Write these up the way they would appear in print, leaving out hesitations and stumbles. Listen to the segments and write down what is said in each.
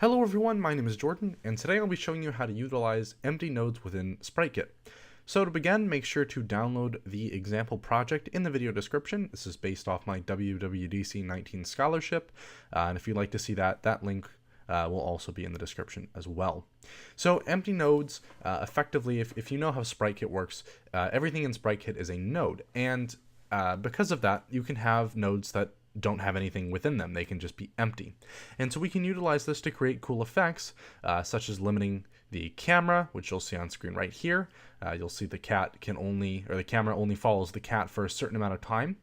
Hello everyone, my name is Jordan, and today I'll be showing you how to utilize empty nodes within SpriteKit. So to begin, make sure to download the example project in the video description. This is based off my WWDC19 scholarship, and if you'd like to see that link will also be in the description as well. So empty nodes, effectively, if you know how SpriteKit works, everything in SpriteKit is a node, and because of that, you can have nodes that don't have anything within them. They can just be empty. And so we can utilize this to create cool effects, such as limiting the camera, which you'll see on screen right here. You'll see the camera only follows the cat for a certain amount of time.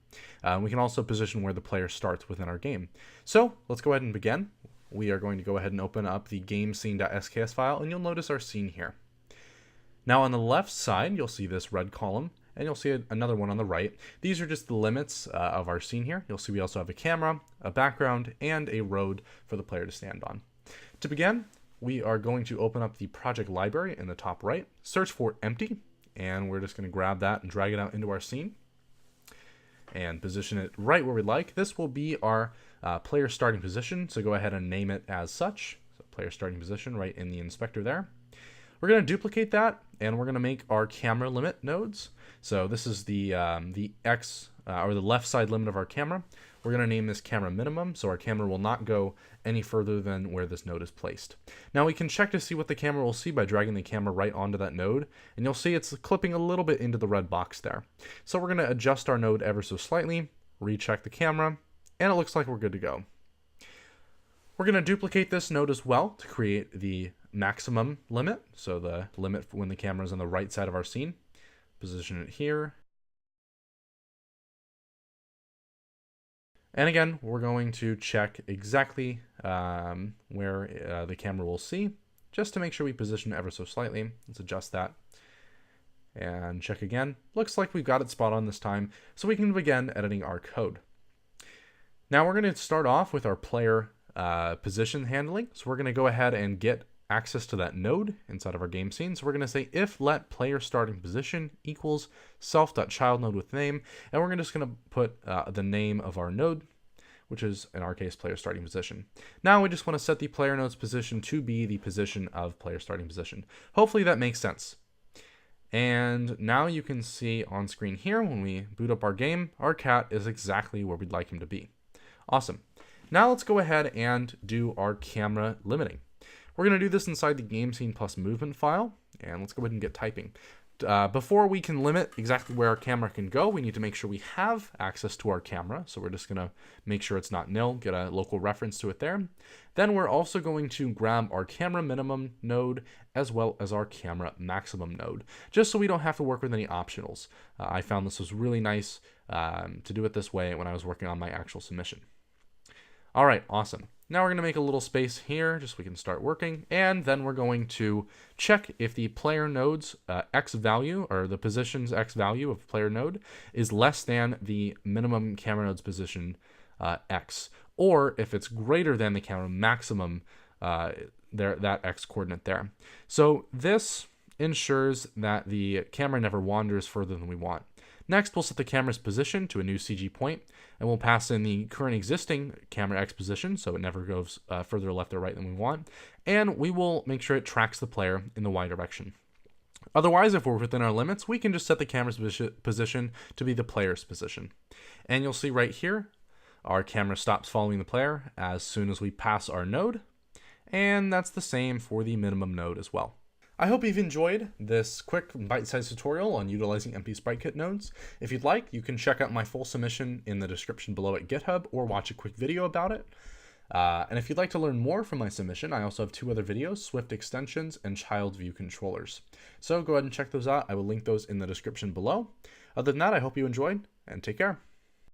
We can also position where the player starts within our game. So let's go ahead and begin. We are going to go ahead and open up the game scene.sks file, and you'll notice our scene here. Now on the left side, you'll see this red column, and you'll see another one on the right. These are just the limits of our scene here. You'll see we also have a camera, a background, and a road for the player to stand on. To begin, we are going to open up the project library in the top right, search for empty, and we're just going to grab that and drag it out into our scene and position it right where we'd like. This will be our player starting position, so go ahead and name it as such. So player starting position right in the inspector there. We're going to duplicate that, and we're going to make our camera limit nodes. So this is the X or the left side limit of our camera. We're going to name this camera minimum, so our camera will not go any further than where this node is placed. Now we can check to see what the camera will see by dragging the camera right onto that node, and you'll see it's clipping a little bit into the red box there. So we're going to adjust our node ever so slightly, recheck the camera, and it looks like we're good to go. We're going to duplicate this node as well to create the maximum limit, so the limit when the camera is on the right side of our scene. Position it here. And again, we're going to check exactly where the camera will see, just to make sure we position it ever so slightly. Let's adjust that and check again. Looks like we've got it spot on this time, so we can begin editing our code. Now we're going to start off with our player position handling. So we're going to go ahead and get access to that node inside of our game scene. So we're going to say if let player starting position equals self.child node with name, and we're just going to put the name of our node, which is in our case player starting position. Now we just want to set the player node's position to be the position of player starting position. Hopefully that makes sense. And now you can see on screen here when we boot up our game, our cat is exactly where we'd like him to be. Awesome. Now let's go ahead and do our camera limiting. We're going to do this inside the game scene plus movement file, and let's go ahead and get typing. Before we can limit exactly where our camera can go, we need to make sure we have access to our camera. So we're just going to make sure it's not nil, get a local reference to it there. Then we're also going to grab our camera minimum node as well as our camera maximum node, just so we don't have to work with any optionals. I found this was really nice to do it this way when I was working on my actual submission. All right, awesome. Now we're going to make a little space here just so we can start working, and then we're going to check if the player node's X value, or the position's X value of player node, is less than the minimum camera node's position X, or if it's greater than the camera maximum, that X coordinate there. So this ensures that the camera never wanders further than we want. Next, we'll set the camera's position to a new CG point, and we'll pass in the current existing camera X position, so it never goes further left or right than we want, and we will make sure it tracks the player in the Y direction. Otherwise, if we're within our limits, we can just set the camera's position to be the player's position. And you'll see right here, our camera stops following the player as soon as we pass our node, and that's the same for the minimum node as well. I hope you've enjoyed this quick bite-sized tutorial on utilizing empty SpriteKit nodes. If you'd like, you can check out my full submission in the description below at GitHub or watch a quick video about it. And if you'd like to learn more from my submission, I also have 2 other videos, Swift extensions and child view controllers. So go ahead and check those out. I will link those in the description below. Other than that, I hope you enjoyed, and take care.